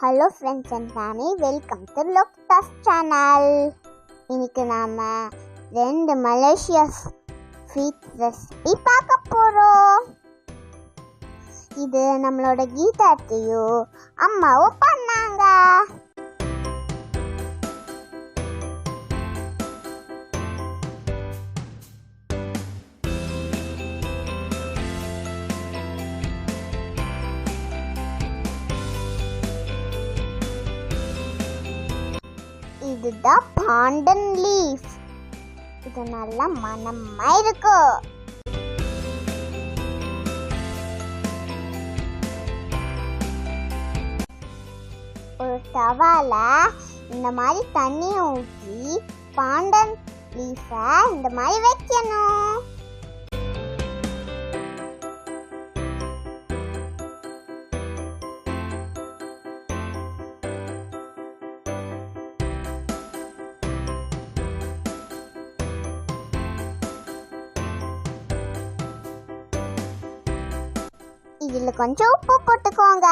Hello friends and family, welcome to Lokitaschannel. இன்னைக்கு நாம ரெண்டு Malaysiansweet ரெசிபி பார்க்க போறோம். இது நம்மளோட கீதாத்தையும் அம்மாவும் பண்ணாங்க. இதுதான் பாண்டன் லீஃப். இது நல்ல மணமா இருக்கு. ஒரு தவால இந்த மாதிரி தண்ணியை ஊற்றி பாண்டன் லீஃபை இந்த மாதிரி வைக்கணும். இதுல கொஞ்சம் உப்பு போட்டுக்கோங்க.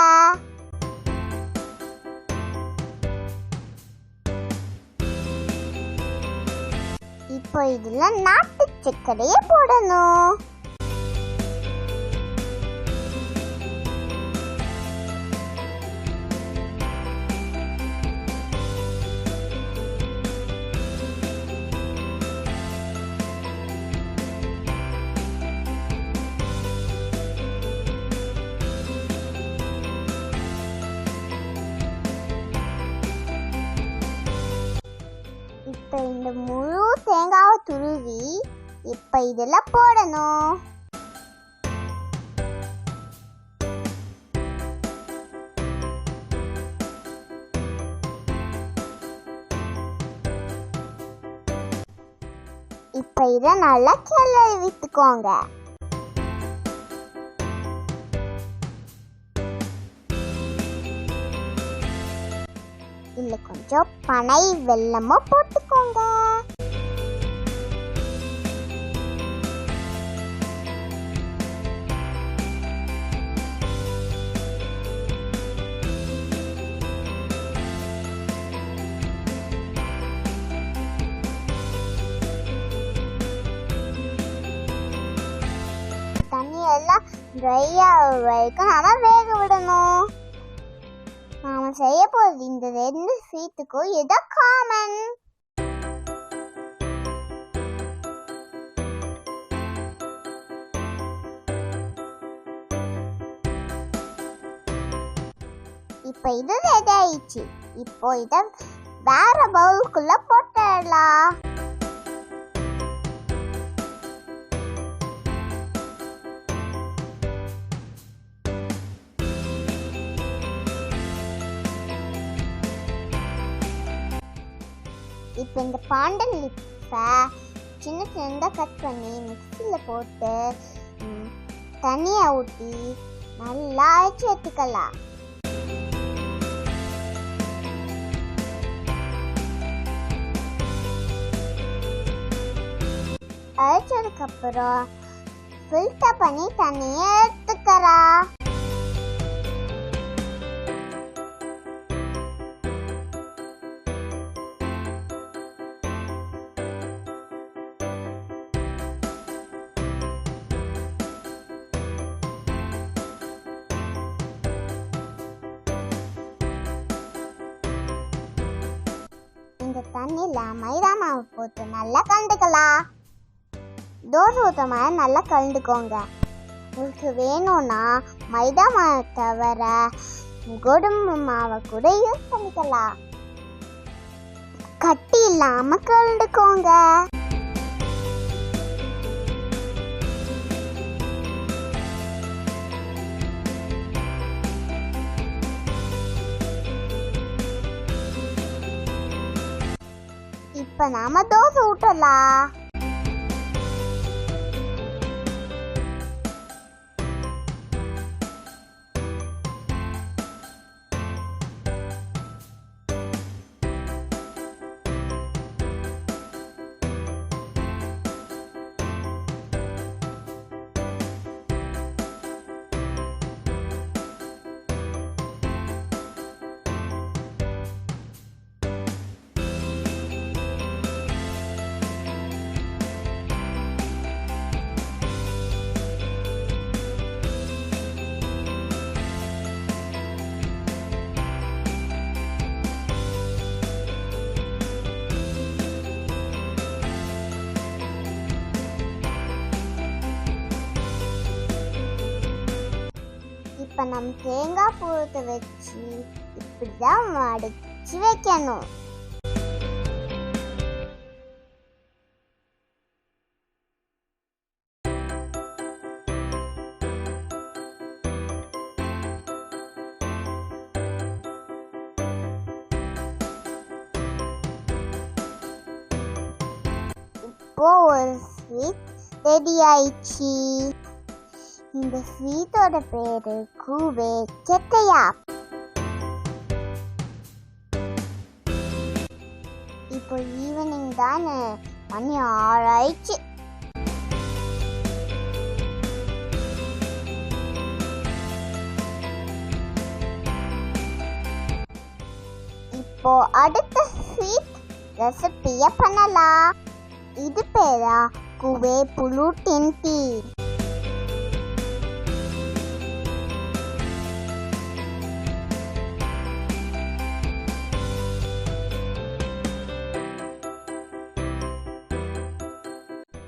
இப்போ இதுல நாட்டு சர்க்கரையை போடணும். இப்போ இந்த முழு தேங்காவை துருவி இப்போ இதெல்லாம் போடணும். இப்போ இதை நல்லா கிளறி விட்டுக்கோங்க. இதுல கொஞ்சம் பனை வெல்லமும் போட்டுக்கோங்க. தண்ணி எல்லாம் ட்ரை ஆகிற வரைக்கும் நாம வேக விடணும். நாம செய்ய போறது இந்த ரெண்டு ஸ்வீட்டுக்கும் இது காமன். இப்போ இது ரெடி ஆயிடுச்சு. இப்போ இதை வேற பவுலுக்குள்ள போட்டுடலாம். இப்போ இந்த பாண்டன் லீஃபை சின்ன சின்னதாக கட் பண்ணி மிக்சியில் போட்டு தண்ணியை ஊற்றி நல்லா அரைச்சி எடுத்துக்கலாம். அரைச்சதுக்கப்புறம் ஃபில்டர் பண்ணி தண்ணியை எடுத்துக்கலாம். இந்த தண்ணியில மைதா மாவு போட்டு நல்லா கலந்துக்கலாம். தோசை ஊற்ற மாதிரி நல்லா கலந்துக்கோங்க. உங்களுக்கு வேணும்னா மைதா மாவை தவிர கோதுமை மாவை கூட யூஸ் பண்ணிக்கலாம். கட்டி இல்லாம கலந்துக்கோங்க. இப்ப நாம தோசை ஊட்டலாம். நம்ம தேங்காய் பூரத்தை வச்சு இப்படிதான் மடிச்சு வைக்கணும். இப்போ ஒரு ஸ்வீட் ரெடி ஆயிடுச்சு. இந்த ஸ்வீட்டோட பேரு குய்கெத்தயாப். இப்போ ஈவினிங் தானே, மணி 6 ஆயிடுச்சு. இப்போ அடுத்த ஸ்வீட் ரெசிபிய பண்ணலாம். இது பேரா குய்ஹ்பulutinti.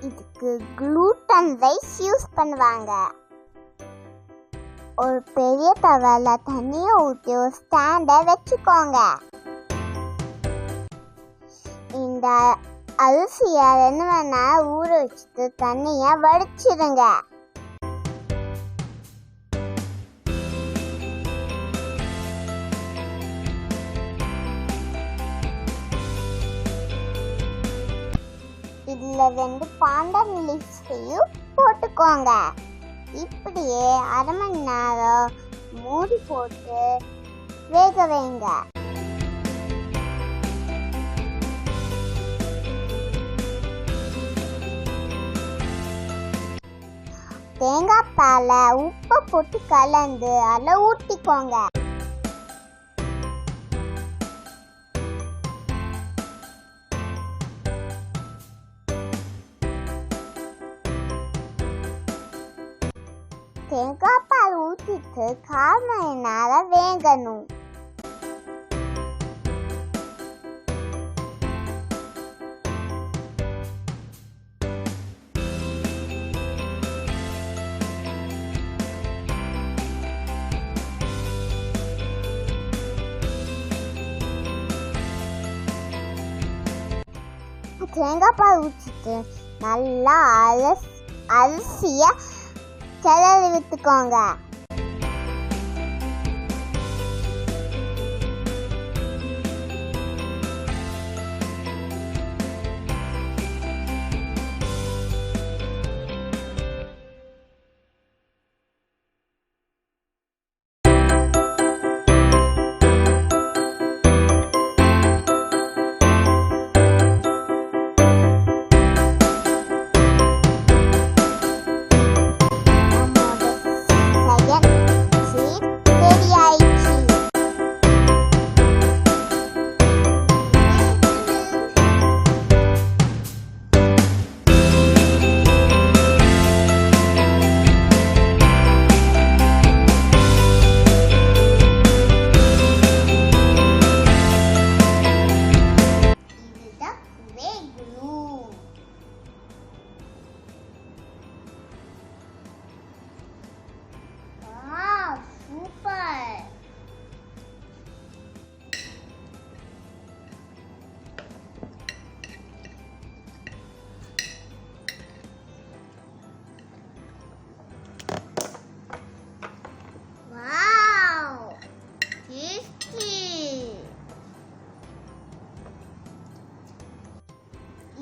இதுக்கு குளூட்டன் ரைஸ் யூஸ் பண்ணுவாங்க. ஒரு பெரிய தவால தண்ணியை ஊற்றி ஒரு ஸ்டாண்டை வச்சுக்கோங்க. இந்த அரிசியை 2 மணி நேரம் ஊற வச்சுட்டு தண்ணியை வடிச்சிடுங்க. இதுல 2 பாண்டன் லீஃப்ஸையும் போட்டுக்கோங்க. இப்படியே 1/2 மணி நேரம் மூடி போட்டு வேக வைங்க. தேங்காய் பால உப்பை போட்டு கலந்து அதில் ஊற்றிக்கோங்க. தேங்காய் பால் ஊற்றிட்டு 1/4 மணி நேரம் வேகணும். தேங்காய் பால் ஊற்றிட்டு நல்லா அரிசியை கிளறி விட்டுக்கோங்க.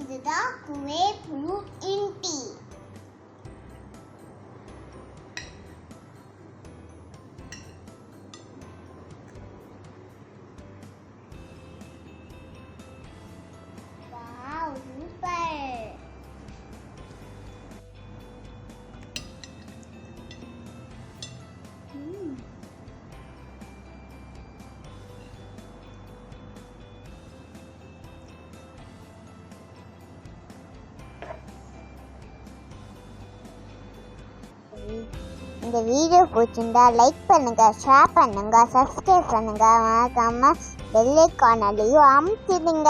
இதுதான் குய்ஹ்பulutinti. Wow, super. இந்த வீடியோ பிடிச்சிருந்தா லைக் பண்ணுங்க, ஷேர் பண்ணுங்க, சப்ஸ்கிரைப் பண்ணுங்க, மறக்காம பெல் ஐகானையும் அமுத்திடுங்க.